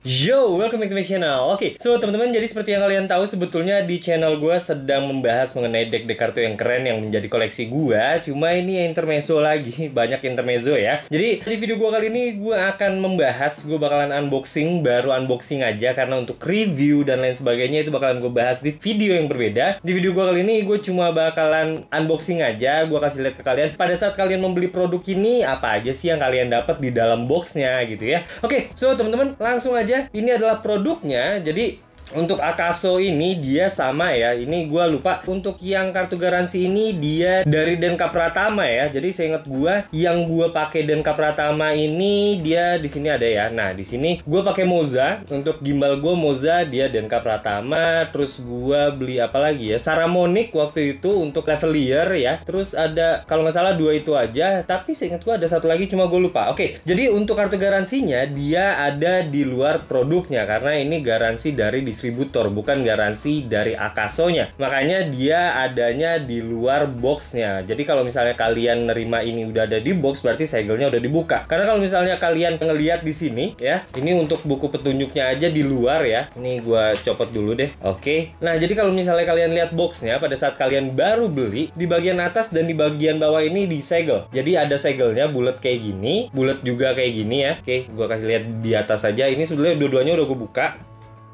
Yo, welcome back to my channel. Oke, so teman-teman, jadi seperti yang kalian tahu, sebetulnya di channel gue sedang membahas mengenai deck-deck kartu yang keren yang menjadi koleksi gue. Cuma ini intermezzo lagi, banyak intermezzo ya. Jadi di video gue kali ini gue akan membahas, gue bakalan unboxing, baru unboxing aja karena untuk review dan lain sebagainya itu bakalan gue bahas di video yang berbeda. Di video gue kali ini gue cuma bakalan unboxing aja, gue kasih lihat ke kalian pada saat kalian membeli produk ini apa aja sih yang kalian dapat di dalam boxnya gitu ya. Oke, so teman-teman langsung aja. Ini adalah produknya. Jadi untuk Akaso ini dia sama ya. Ini gua lupa. Untuk yang kartu garansi ini dia dari Denka Pratama ya. Jadi saya ingat gua yang gua pakai Denka Pratama ini dia di sini ada ya. Nah, di sini gua pakai Moza. Untuk gimbal gua Moza, dia Denka Pratama. Terus gua beli apa lagi ya? Saramonic waktu itu untuk Lavalier ya. Terus ada kalau nggak salah 2 itu aja. Tapi saya ingat gua ada satu lagi cuma gua lupa. Oke, jadi untuk kartu garansinya dia ada di luar produknya karena ini garansi dari distributor, bukan garansi dari Akaso-nya. Makanya dia adanya di luar boxnya. Jadi kalau misalnya kalian nerima ini udah ada di box, berarti segelnya udah dibuka. Karena kalau misalnya kalian ngelihat di sini ya, ini untuk buku petunjuknya aja di luar ya. Ini gua copot dulu deh. Oke. Nah, jadi kalau misalnya kalian lihat boxnya pada saat kalian baru beli, di bagian atas dan di bagian bawah ini disegel. Jadi ada segelnya bulat kayak gini, bulat juga kayak gini ya. Oke, gua kasih lihat di atas aja. Ini sebenarnya dua-duanya udah gue buka.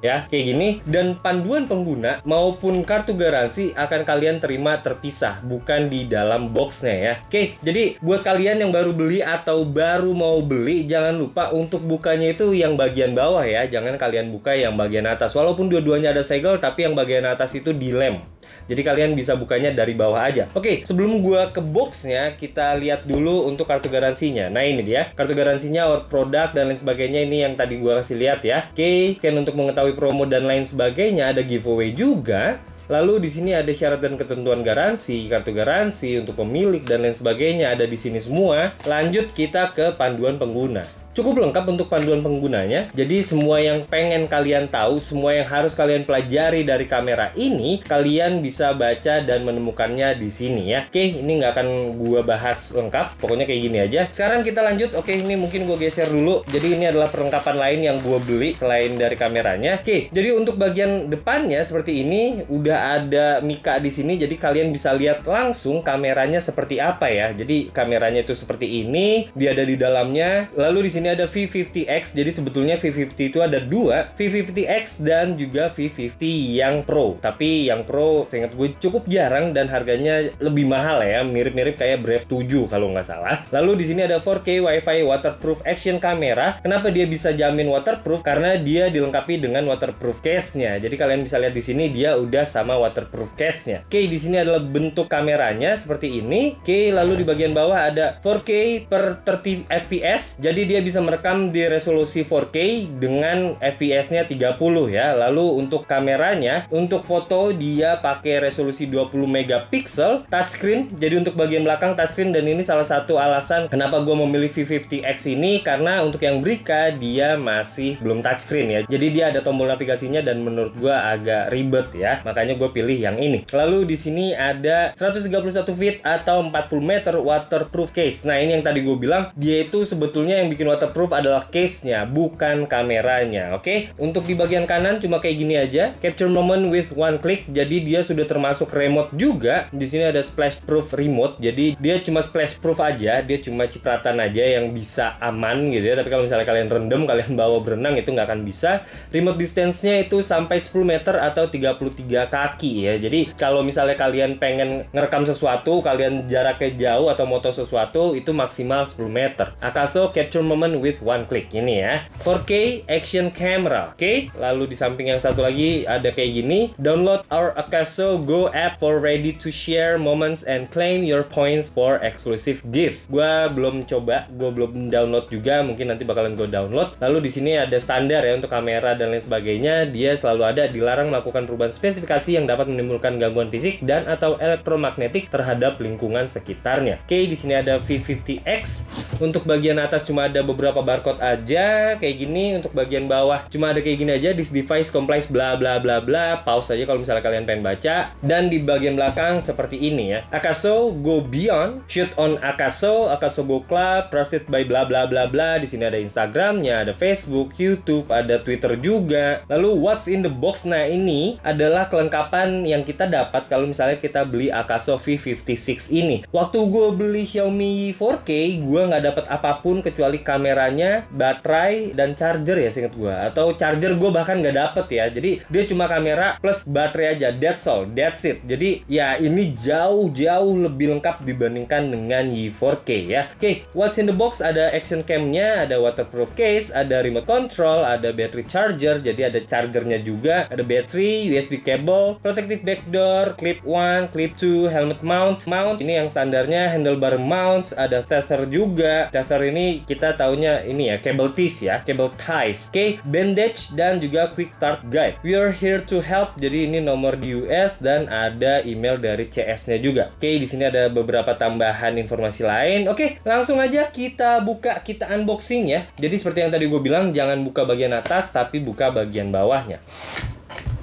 Ya, kayak gini. Dan panduan pengguna maupun kartu garansi akan kalian terima terpisah, bukan di dalam boxnya ya. Oke, jadi buat kalian yang baru beli atau baru mau beli, jangan lupa untuk bukanya itu yang bagian bawah ya. Jangan kalian buka yang bagian atas. Walaupun dua-duanya ada segel, tapi yang bagian atas itu dilem. Jadi kalian bisa bukanya dari bawah aja. Oke, sebelum gua ke boxnya, kita lihat dulu untuk kartu garansinya. Nah, ini dia. Kartu garansinya, or produk dan lain sebagainya, ini yang tadi gua kasih lihat ya. Oke, scan untuk mengetahui promo dan lain sebagainya, ada giveaway juga. Lalu di sini ada syarat dan ketentuan garansi, kartu garansi untuk pemilik dan lain sebagainya ada di sini semua. Lanjut kita ke panduan pengguna. Cukup lengkap untuk panduan penggunanya. Jadi semua yang pengen kalian tahu, semua yang harus kalian pelajari dari kamera ini, kalian bisa baca dan menemukannya di sini ya. Oke, ini nggak akan gua bahas lengkap. Pokoknya kayak gini aja. Sekarang kita lanjut. Oke, ini mungkin gua geser dulu. Jadi ini adalah perlengkapan lain yang gua beli selain dari kameranya. Oke, jadi untuk bagian depannya seperti ini, udah ada mika di sini. Jadi kalian bisa lihat langsung kameranya seperti apa ya. Jadi kameranya itu seperti ini. Dia ada di dalamnya. Lalu di sini ada V50X. Jadi sebetulnya V50 itu ada dua, V50X dan juga V50 yang Pro. Tapi yang Pro saya ingat gue cukup jarang dan harganya lebih mahal ya, mirip-mirip kayak Brave 7 kalau nggak salah. Lalu di sini ada 4K Wi-Fi waterproof action camera. Kenapa dia bisa jamin waterproof? Karena dia dilengkapi dengan waterproof case-nya. Jadi kalian bisa lihat di sini dia udah sama waterproof case-nya. Oke, di sini adalah bentuk kameranya seperti ini. Oke, lalu di bagian bawah ada 4K per 30 fps. Jadi dia bisa merekam di resolusi 4K dengan FPS-nya 30 ya. Lalu untuk kameranya, untuk foto dia pakai resolusi 20 megapiksel, touchscreen. Jadi untuk bagian belakang touchscreen, dan ini salah satu alasan kenapa gue memilih V50X ini, karena untuk yang Brica dia masih belum touchscreen ya. Jadi dia ada tombol navigasinya dan menurut gue agak ribet ya. Makanya gue pilih yang ini. Lalu di sini ada 131 feet atau 40 meter waterproof case. Nah, ini yang tadi gue bilang, dia itu sebetulnya yang bikin waterproof adalah case-nya, bukan kameranya. Oke, untuk di bagian kanan cuma kayak gini aja, capture moment with one click. Jadi dia sudah termasuk remote juga. Di sini ada splash proof remote. Jadi dia cuma splash proof aja, dia cuma cipratan aja yang bisa aman gitu ya. Tapi kalau misalnya kalian rendam, kalian bawa berenang itu nggak akan bisa. Remote distance-nya itu sampai 10 meter atau 33 kaki ya. Jadi kalau misalnya kalian pengen ngerekam sesuatu, kalian jaraknya jauh atau moto sesuatu, itu maksimal 10 meter. Akaso capture moment with one click ini ya. 4K action camera. Oke, lalu di samping yang satu lagi ada kayak gini. Download our Akaso Go app for ready to share moments and claim your points for exclusive gifts. Gua belum coba, gua belum download juga, mungkin nanti bakalan gua download. Lalu di sini ada standar ya untuk kamera dan lain sebagainya. Dia selalu ada dilarang melakukan perubahan spesifikasi yang dapat menimbulkan gangguan fisik dan atau elektromagnetik terhadap lingkungan sekitarnya. Oke, di sini ada V50X. Untuk bagian atas cuma ada beberapa beberapa barcode aja kayak gini untuk bagian bawah. Cuma ada kayak gini aja, this device complies bla bla bla bla. Pause aja kalau misalnya kalian pengen baca. Dan di bagian belakang seperti ini ya. Akaso go beyond, shoot on Akaso, Akaso go club, trusted by bla bla bla bla. Di sini ada Instagramnya, ada Facebook, YouTube, ada Twitter juga. Lalu what's in the box? Nah, ini adalah kelengkapan yang kita dapat kalau misalnya kita beli Akaso V56 ini. Waktu gue beli Xiaomi 4K, gue nggak dapat apapun kecuali kameranya, baterai, dan charger ya seinget gue. Atau charger gue bahkan nggak dapet ya. Jadi dia cuma kamera plus baterai aja. That's all, that's it. Jadi ya ini jauh-jauh lebih lengkap dibandingkan dengan Y4K ya. Oke, what's in the box? Ada action cam-nya, ada waterproof case, ada remote control, ada battery charger. Jadi ada chargernya juga, ada battery, USB cable, protective backdoor, clip 1, clip 2, helmet mount. Ini yang standarnya handlebar mount, ada tether juga. Tether ini kita taunya ini ya, cable ties ya, cable ties. Oke, bandage dan juga quick start guide. We are here to help. Jadi ini nomor di US dan ada email dari CS-nya juga. Oke, di sini ada beberapa tambahan informasi lain. Oke, langsung aja kita buka, kita unboxing ya. Jadi seperti yang tadi gue bilang, jangan buka bagian atas tapi buka bagian bawahnya.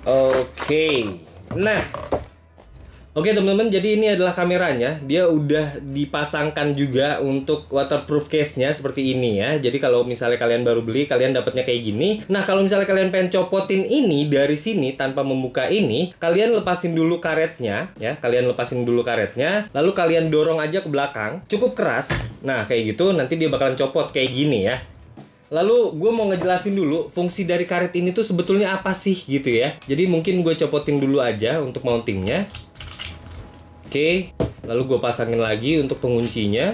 Oke. Nah, oke teman-teman, jadi ini adalah kameranya. Dia udah dipasangkan juga untuk waterproof case-nya seperti ini ya. Jadi kalau misalnya kalian baru beli, kalian dapatnya kayak gini. Nah, kalau misalnya kalian pengen copotin ini dari sini tanpa membuka ini, kalian lepasin dulu karetnya ya. Kalian lepasin dulu karetnya, lalu kalian dorong aja ke belakang, cukup keras. Nah, kayak gitu nanti dia bakalan copot kayak gini ya. Lalu gue mau ngejelasin dulu fungsi dari karet ini tuh sebetulnya apa sih gitu ya. Jadi mungkin gue copotin dulu aja untuk mountingnya. Oke, lalu gue pasangin lagi untuk penguncinya.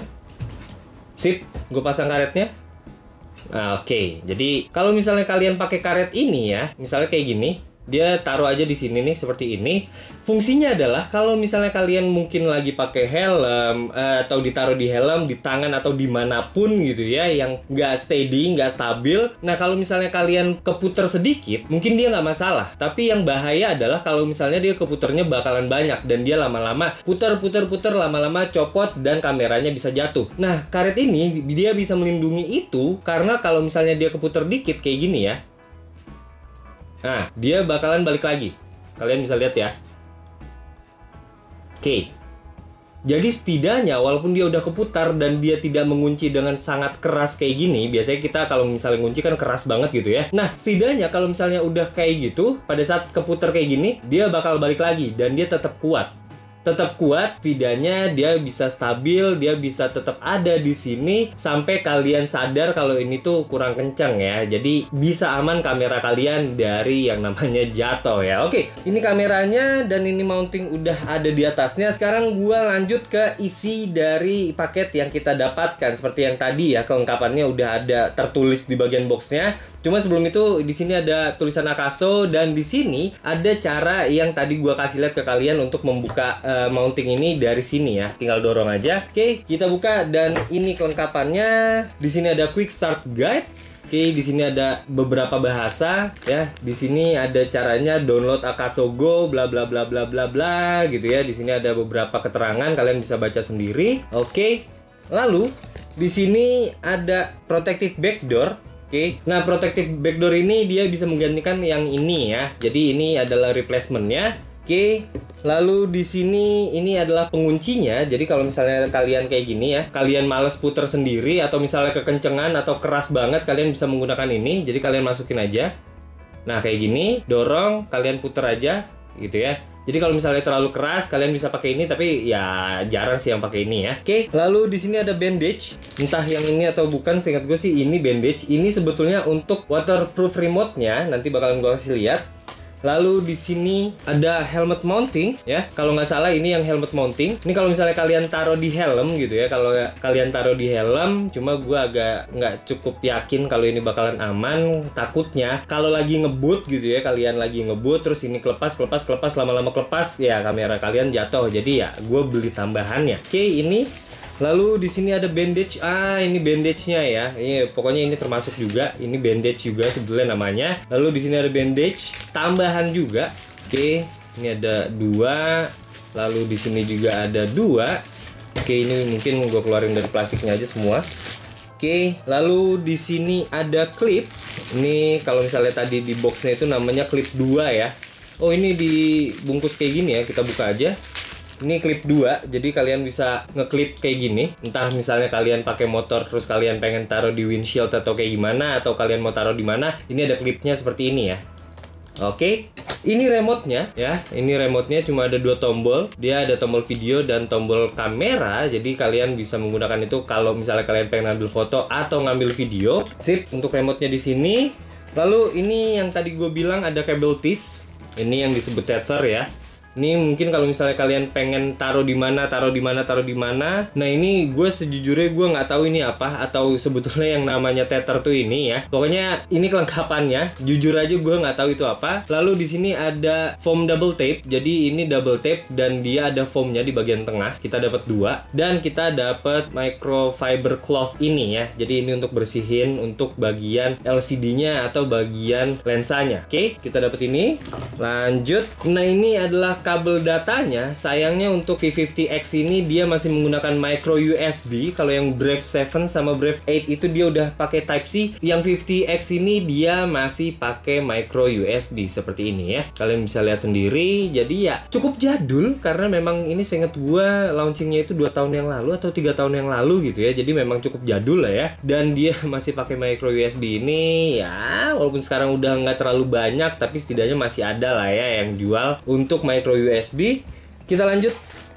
Sip, gue pasang karetnya. Nah, oke. Jadi kalau misalnya kalian pakai karet ini ya, misalnya kayak gini, dia taruh aja di sini nih seperti ini. Fungsinya adalah kalau misalnya kalian mungkin lagi pakai helm atau ditaruh di helm, di tangan atau dimanapun gitu ya, yang nggak steady, nggak stabil. Nah, kalau misalnya kalian keputer sedikit, mungkin dia nggak masalah. Tapi yang bahaya adalah kalau misalnya dia keputernya bakalan banyak dan dia lama-lama puter lama-lama copot dan kameranya bisa jatuh. Nah, karet ini dia bisa melindungi itu karena kalau misalnya dia keputer dikit kayak gini ya. Nah, dia bakalan balik lagi. Kalian bisa lihat ya. Oke. Jadi setidaknya walaupun dia udah keputar dan dia tidak mengunci dengan sangat keras kayak gini, biasanya kita kalau misalnya ngunci kan keras banget gitu ya. Nah, setidaknya kalau misalnya udah kayak gitu, pada saat keputar kayak gini, dia bakal balik lagi dan dia tetap kuat. Tetap kuat, setidaknya dia bisa stabil, dia bisa tetap ada di sini sampai kalian sadar kalau ini tuh kurang kenceng ya. Jadi bisa aman kamera kalian dari yang namanya jatuh ya. Oke, ini kameranya dan ini mounting udah ada di atasnya. Sekarang gua lanjut ke isi dari paket yang kita dapatkan. Seperti yang tadi ya, kelengkapannya udah ada tertulis di bagian boxnya. Cuma sebelum itu di sini ada tulisan Akaso dan di sini ada cara yang tadi gua kasih lihat ke kalian untuk membuka mounting ini dari sini ya. Tinggal dorong aja. Oke, kita buka dan ini kelengkapannya. Di sini ada quick start guide. Oke, di sini ada beberapa bahasa ya. Di sini ada caranya download Akaso Go bla bla bla bla bla bla gitu ya. Di sini ada beberapa keterangan, kalian bisa baca sendiri. Oke. Lalu di sini ada protective backdoor. Oke, nah protective backdoor ini dia bisa menggantikan yang ini ya. Jadi ini adalah replacementnya. Oke, lalu di sini ini adalah penguncinya. Jadi kalau misalnya kalian kayak gini ya, kalian males puter sendiri atau misalnya kekencengan atau keras banget, kalian bisa menggunakan ini. Jadi kalian masukin aja. Nah kayak gini, dorong, kalian puter aja, gitu ya. Jadi kalau misalnya terlalu keras, kalian bisa pakai ini, tapi ya jarang sih yang pakai ini ya. Oke, lalu di sini ada bandage. Entah yang ini atau bukan, seingat gue sih ini bandage. Ini sebetulnya untuk waterproof remote-nya, nanti bakalan gue kasih lihat. Lalu di sini ada helmet mounting ya. Kalau nggak salah ini yang helmet mounting. Ini kalau misalnya kalian taruh di helm gitu ya. Kalau kalian taruh di helm, cuma gue agak nggak cukup yakin kalau ini bakalan aman. Takutnya kalau lagi ngebut gitu ya, kalian lagi ngebut terus ini kelepas lama-lama kelepas ya, kamera kalian jatuh. Jadi ya gue beli tambahannya. Oke, ini. Lalu di sini ada bandage. Ini bandage-nya ya. Ini pokoknya ini termasuk juga. Ini bandage juga sebetulnya namanya. Lalu di sini ada bandage tambahan juga. Oke, ini ada 2. Lalu di sini juga ada 2. Oke, ini mungkin gue keluarin dari plastiknya aja semua. Oke, lalu di sini ada klip. Ini kalau misalnya tadi di boxnya itu namanya klip 2 ya. Oh, ini dibungkus kayak gini ya, kita buka aja. Ini klip 2, jadi kalian bisa ngeklip kayak gini. Entah misalnya kalian pakai motor terus kalian pengen taruh di windshield atau kayak gimana, atau kalian mau taruh di mana, ini ada klipnya seperti ini ya. Oke, ini remote-nya ya. Ini remote-nya cuma ada 2 tombol. Dia ada tombol video dan tombol kamera. Jadi kalian bisa menggunakan itu kalau misalnya kalian pengen ngambil foto atau ngambil video. Sip, untuk remote-nya di sini. Lalu ini yang tadi gue bilang ada kabel TIS. Ini yang disebut tether ya. Ini mungkin kalau misalnya kalian pengen taruh di mana, taruh di mana, taruh di mana. Nah, ini gue sejujurnya gue nggak tahu ini apa, atau sebetulnya yang namanya tether tuh ini ya. Pokoknya ini kelengkapannya. Jujur aja gue nggak tahu itu apa. Lalu di sini ada foam double tape. Jadi ini double tape dan dia ada foamnya di bagian tengah. Kita dapat 2 dan kita dapat microfiber cloth ini ya. Jadi ini untuk bersihin untuk bagian LCD-nya atau bagian lensanya. Oke, kita dapat ini. Lanjut. Nah, ini adalah kabel datanya. Sayangnya untuk V50X ini dia masih menggunakan micro USB. Kalau yang Brave 7 sama Brave 8 itu dia udah pakai Type C. Yang 50X ini dia masih pakai micro USB seperti ini ya. Kalian bisa lihat sendiri. Jadi ya cukup jadul karena memang ini seingat gua launchingnya itu 2 tahun yang lalu atau 3 tahun yang lalu gitu ya. Jadi memang cukup jadul lah ya. Dan dia masih pakai micro USB ini ya, walaupun sekarang udah nggak terlalu banyak, tapi setidaknya masih ada lah ya yang jual untuk micro USB. Kita lanjut,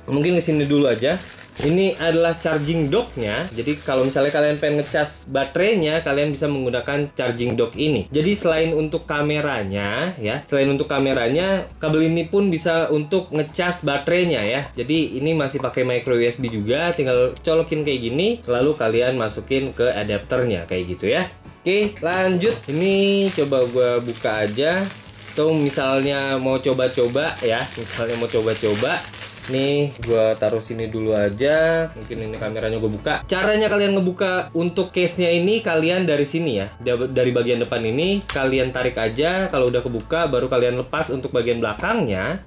mungkin ke sini dulu aja. Ini adalah charging dock-nya. Jadi kalau misalnya kalian pengen ngecas baterainya, kalian bisa menggunakan charging dock ini. Jadi selain untuk kameranya ya, kabel ini pun bisa untuk ngecas baterainya ya. Jadi ini masih pakai micro USB juga, tinggal colokin kayak gini, lalu kalian masukin ke adapternya kayak gitu ya. Oke, lanjut. Ini coba gua buka aja. Atau misalnya mau coba-coba ya, nih gue taruh sini dulu aja. Mungkin ini kameranya gue buka. Caranya kalian ngebuka untuk case-nya ini, kalian dari sini ya, dari bagian depan ini kalian tarik aja. Kalau udah kebuka baru kalian lepas untuk bagian belakangnya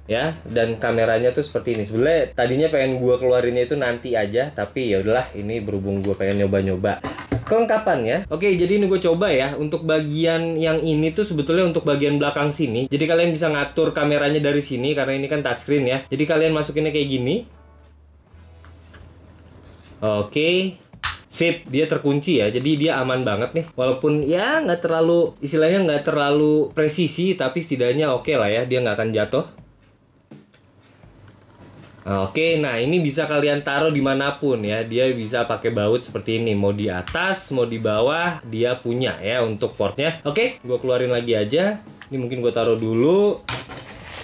ya. Dan kameranya tuh seperti ini. Sebenarnya tadinya pengen gue keluarinnya itu nanti aja, tapi ya udahlah, ini berhubung gue pengen nyoba-nyoba kelengkapannya. Oke, jadi ini gue coba ya. Untuk bagian yang ini tuh sebetulnya untuk bagian belakang sini. Jadi kalian bisa ngatur kameranya dari sini karena ini kan touchscreen ya. Jadi kalian masukinnya kayak gini. Oke, sip, dia terkunci ya. Jadi dia aman banget nih. Walaupun ya nggak terlalu, istilahnya nggak terlalu presisi, tapi setidaknya oke lah ya. Dia nggak akan jatuh. Oke, nah ini bisa kalian taruh dimanapun ya. Dia bisa pakai baut seperti ini. Mau di atas, mau di bawah, dia punya ya untuk portnya. Oke, gue keluarin lagi aja. Ini mungkin gue taruh dulu.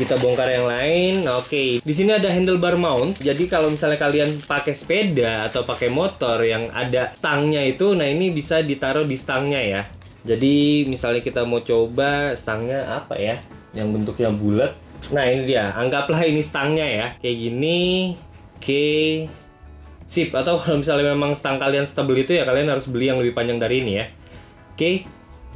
Kita bongkar yang lain. Oke, di sini ada handlebar mount. Jadi kalau misalnya kalian pakai sepeda atau pakai motor yang ada stangnya itu, nah ini bisa ditaruh di stangnya ya. Jadi misalnya kita mau coba stangnya apa ya, yang bentuknya bulat. Nah ini dia, anggaplah ini stangnya ya, kayak gini. Oke, sip. Atau kalau misalnya memang stang kalian stabil itu ya, kalian harus beli yang lebih panjang dari ini ya. Oke,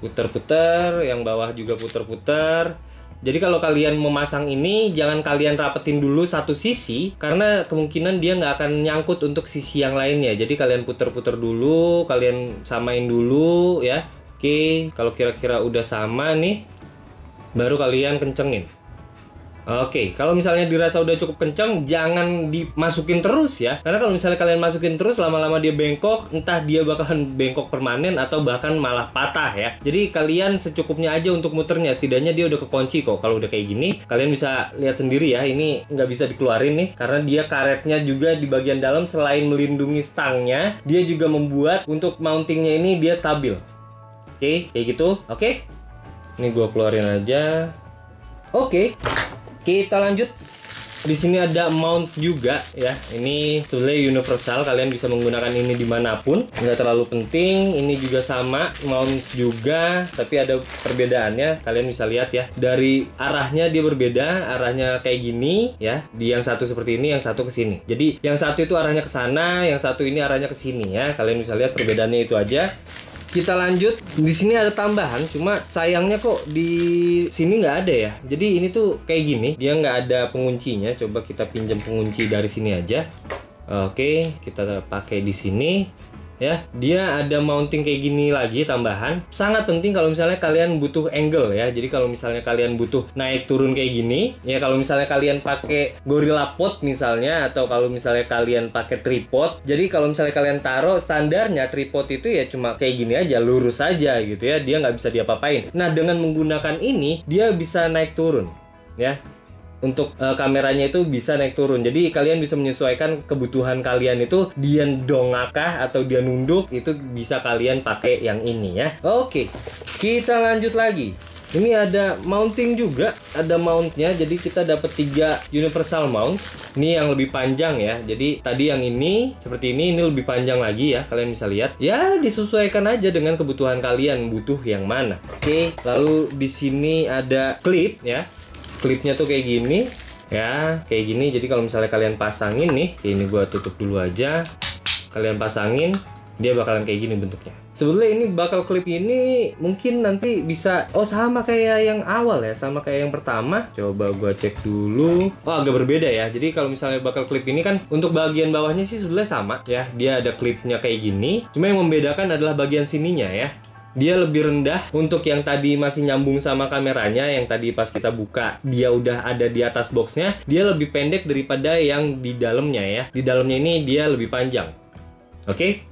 puter-puter, yang bawah juga puter-puter. Jadi kalau kalian memasang ini, jangan kalian rapetin dulu satu sisi, karena kemungkinan dia nggak akan nyangkut untuk sisi yang lainnya. Jadi kalian puter-puter dulu, kalian samain dulu ya. Oke, kalau kira-kira udah sama nih, baru kalian kencengin. Oke, kalau misalnya dirasa udah cukup kencang, jangan dimasukin terus ya. Karena kalau misalnya kalian masukin terus, lama-lama dia bengkok, entah dia bakalan bengkok permanen atau bahkan malah patah ya. Jadi kalian secukupnya aja untuk muternya. Setidaknya dia udah kekunci kok. Kalau udah kayak gini, kalian bisa lihat sendiri ya. Ini nggak bisa dikeluarin nih, karena dia karetnya juga di bagian dalam. Selain melindungi stangnya, dia juga membuat untuk mountingnya ini dia stabil. Oke, kayak gitu. Oke, ini gue keluarin aja. Oke. Kita lanjut. Di sini ada mount juga ya. Ini sebenarnya universal, kalian bisa menggunakan ini dimanapun, nggak terlalu penting. Ini juga sama, mount juga, tapi ada perbedaannya. Kalian bisa lihat ya, dari arahnya dia berbeda. Arahnya kayak gini ya. Di yang satu seperti ini, yang satu ke sini. Jadi yang satu itu arahnya ke sana, yang satu ini arahnya ke sini ya. Kalian bisa lihat perbedaannya itu aja. Kita lanjut. Di sini ada tambahan, cuma sayangnya kok di sini nggak ada ya. Jadi ini tuh kayak gini, dia nggak ada penguncinya. Coba kita pinjam pengunci dari sini aja. Oke, kita pakai di sini. ya. Dia ada mounting kayak gini lagi tambahan. Sangat penting kalau misalnya kalian butuh angle ya. Jadi kalau misalnya kalian butuh naik turun kayak gini, ya kalau misalnya kalian pakai Gorilla Pod misalnya, atau kalau misalnya kalian pakai tripod. Jadi kalau misalnya kalian taruh, standarnya tripod itu ya cuma kayak gini aja, lurus aja gitu ya. Dia nggak bisa diapa-apain. Nah, dengan menggunakan ini dia bisa naik turun ya. Untuk kameranya itu bisa naik turun. Jadi kalian bisa menyesuaikan kebutuhan kalian itu, dia dongakah atau dia nunduk, itu bisa kalian pakai yang ini ya. Oke, kita lanjut lagi. Ini ada mounting juga, ada mountnya. Jadi kita dapat 3 universal mount. Ini yang lebih panjang ya. Jadi tadi yang ini seperti ini lebih panjang lagi ya. Kalian bisa lihat. Ya, disesuaikan aja dengan kebutuhan kalian, butuh yang mana. Oke, lalu di sini ada klip ya. Klipnya tuh kayak gini ya, kayak gini. Jadi kalau misalnya kalian pasangin nih, ini gua tutup dulu aja. Kalian pasangin, dia bakalan kayak gini bentuknya. Sebetulnya ini bakal klip ini mungkin nanti bisa, oh sama kayak yang awal ya, sama kayak yang pertama. Coba gua cek dulu. Oh, agak berbeda ya. Jadi kalau misalnya bakal klip ini kan untuk bagian bawahnya sih sebetulnya sama ya. Dia ada klipnya kayak gini. Cuma yang membedakan adalah bagian sininya ya. Dia lebih rendah. Untuk yang tadi masih nyambung sama kameranya, yang tadi pas kita buka dia udah ada di atas boxnya, dia lebih pendek daripada yang di dalamnya ya. Di dalamnya ini dia lebih panjang. Oke.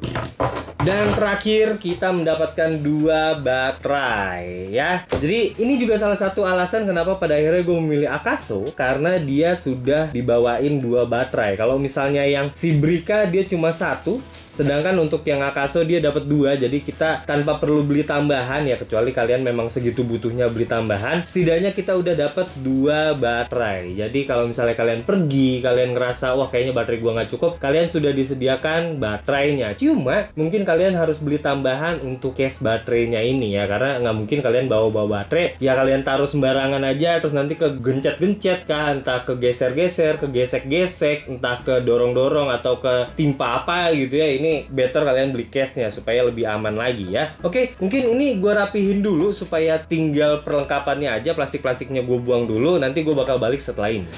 Dan terakhir kita mendapatkan 2 baterai ya. Jadi ini juga salah satu alasan kenapa pada akhirnya gue memilih Akaso, karena dia sudah dibawain 2 baterai. Kalau misalnya yang si Brika dia cuma 1, sedangkan untuk yang Akaso dia dapat 2. Jadi kita tanpa perlu beli tambahan ya, kecuali kalian memang segitu butuhnya beli tambahan. Setidaknya kita udah dapat 2 baterai. Jadi kalau misalnya kalian pergi, kalian ngerasa wah kayaknya baterai gua nggak cukup, kalian sudah disediakan baterainya. Cuma mungkin kalian harus beli tambahan untuk case baterainya ini ya, karena nggak mungkin kalian bawa baterai ya kalian taruh sembarangan aja terus nanti kegencet-gencet kan, entah kegeser-geser, kegesek-gesek, entah ke dorong-dorong atau ke timpa apa gitu ya. Ini better kalian beli case-nya supaya lebih aman lagi ya. Oke, mungkin ini gue rapihin dulu supaya tinggal perlengkapannya aja. Plastik-plastiknya gue buang dulu, nanti gue bakal balik setelah ini.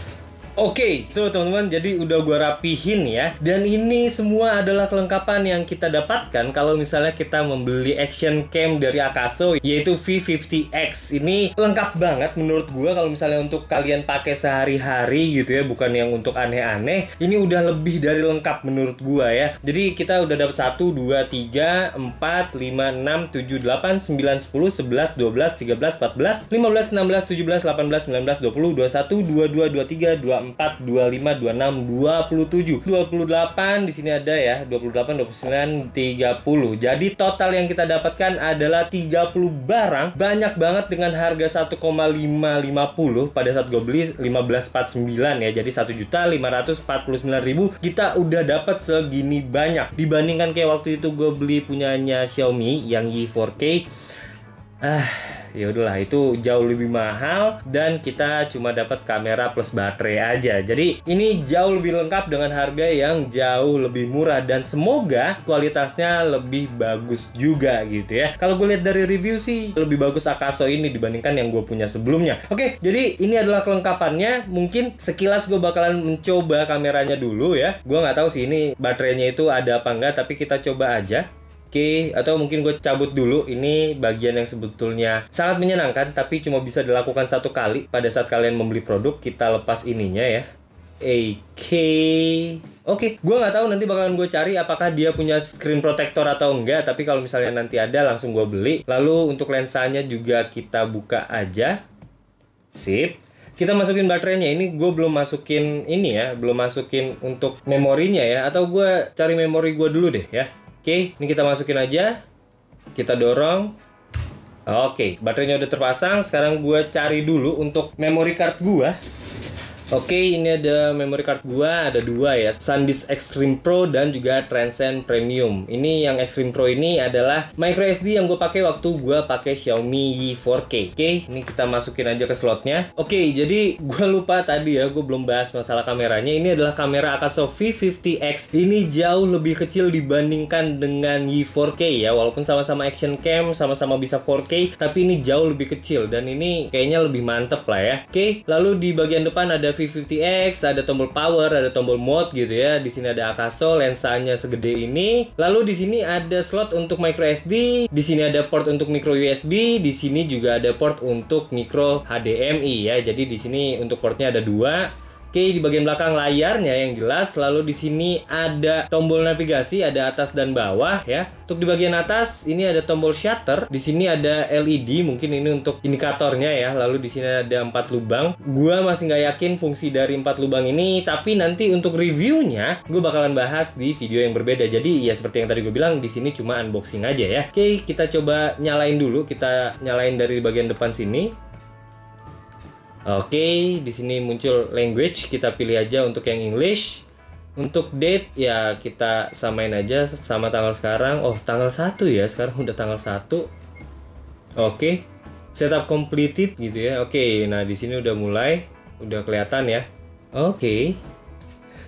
Oke, so teman-teman, jadi udah gue rapihin ya. Dan ini semua adalah kelengkapan yang kita dapatkan kalau misalnya kita membeli action cam dari Akaso, yaitu V50X. Ini lengkap banget menurut gue kalau misalnya untuk kalian pakai sehari-hari gitu ya, bukan yang untuk aneh-aneh. Ini udah lebih dari lengkap menurut gue ya. Jadi kita udah dapat 1, 2, 3, 4, 5, 6, 7, 8, 9, 10, 11, 12, 13, 14, 15, 16, 17, 18, 19, 20, 21, 22, 23, 24, 25, 26, 27, 28 di sini ada ya, 28, 29, 30. Jadi total yang kita dapatkan adalah 30 barang. Banyak banget dengan harga 1,550 pada saat gue beli 1549 ya. Jadi 1.549.000 kita udah dapat segini banyak. Dibandingkan kayak waktu itu gue beli punyanya Xiaomi yang Y4K. Ya udahlah, itu jauh lebih mahal dan kita cuma dapat kamera plus baterai aja. Jadi ini jauh lebih lengkap dengan harga yang jauh lebih murah dan semoga kualitasnya lebih bagus juga gitu ya. Kalau gue lihat dari review sih lebih bagus Akaso ini dibandingkan yang gue punya sebelumnya. Oke, jadi ini adalah kelengkapannya. Mungkin sekilas gue bakalan mencoba kameranya dulu ya. Gue nggak tahu sih ini baterainya itu ada apa enggak, tapi kita coba aja. Oke, atau mungkin gue cabut dulu. Ini bagian yang sebetulnya sangat menyenangkan, tapi cuma bisa dilakukan 1 kali pada saat kalian membeli produk. Kita lepas ininya ya. Oke, gue nggak tahu nanti bakalan gue cari apakah dia punya screen protector atau enggak. Tapi kalau misalnya nanti ada, langsung gue beli. Lalu untuk lensanya juga kita buka aja. Sip. Kita masukin baterainya. Ini gue belum masukin ini ya, belum masukin untuk memorinya ya. Atau gue cari memori gue dulu deh ya. Oke, ini kita masukin aja. Kita dorong. Oke, baterainya udah terpasang. Sekarang gue cari dulu untuk memory card gue. Oke, ini ada memory card gua, ada 2 ya, SanDisk Extreme Pro dan juga Transcend Premium. Ini yang Extreme Pro ini adalah microSD yang gue pakai waktu gue pakai Xiaomi Y4K. Oke, ini kita masukin aja ke slotnya. Oke, jadi gue lupa tadi ya, gue belum bahas masalah kameranya. Ini adalah kamera Akaso V50X. Ini jauh lebih kecil dibandingkan dengan Y4K ya, walaupun sama-sama action cam, sama-sama bisa 4K, tapi ini jauh lebih kecil dan ini kayaknya lebih mantep lah ya. Oke, lalu di bagian depan ada V50X, ada tombol power, ada tombol mode gitu ya. Di sini ada Akaso, lensanya segede ini. Lalu di sini ada slot untuk micro SD, di sini ada port untuk micro USB, di sini juga ada port untuk micro HDMI ya. Jadi di sini untuk portnya ada 2. Oke, di bagian belakang layarnya yang jelas. Lalu di sini ada tombol navigasi, ada atas dan bawah ya. Untuk di bagian atas ini ada tombol shutter. Di sini ada LED, mungkin ini untuk indikatornya ya. Lalu di sini ada 4 lubang. Gua masih nggak yakin fungsi dari 4 lubang ini, tapi nanti untuk reviewnya gue bakalan bahas di video yang berbeda. Jadi ya seperti yang tadi gue bilang, di sini cuma unboxing aja ya. Oke, kita coba nyalain dulu. Kita nyalain dari bagian depan sini. Oke, di sini muncul language, kita pilih aja untuk yang English. Untuk date ya kita samain aja sama tanggal sekarang. Oh, tanggal 1 ya. Sekarang udah tanggal 1. Oke. Setup completed gitu ya. Oke, nah di sini udah mulai, udah kelihatan ya. Oke.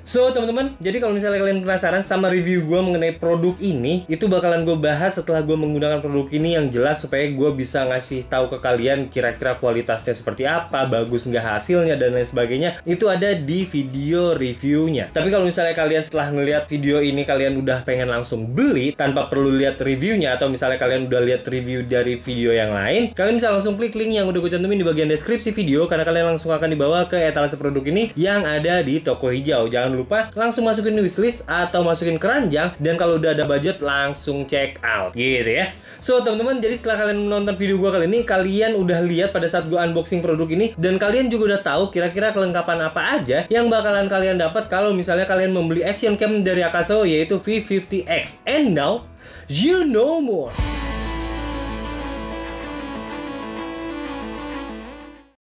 So teman-teman, jadi kalau misalnya kalian penasaran sama review gue mengenai produk ini, itu bakalan gue bahas setelah gue menggunakan produk ini yang jelas, supaya gue bisa ngasih tahu ke kalian kira-kira kualitasnya seperti apa, bagus nggak hasilnya, dan lain sebagainya. Itu ada di video reviewnya. Tapi kalau misalnya kalian setelah ngelihat video ini, kalian udah pengen langsung beli tanpa perlu lihat reviewnya, atau misalnya kalian udah lihat review dari video yang lain, kalian bisa langsung klik link yang udah gue cantumin di bagian deskripsi video, karena kalian langsung akan dibawa ke etalase produk ini yang ada di toko hijau. Jangan lupa langsung masukin wishlist atau masukin keranjang, dan kalau udah ada budget langsung check out gitu ya. So teman-teman, jadi setelah kalian menonton video gua kali ini, kalian udah lihat pada saat gua unboxing produk ini, dan kalian juga udah tahu kira-kira kelengkapan apa aja yang bakalan kalian dapat kalau misalnya kalian membeli action cam dari Akaso, yaitu V50X. And now you know more.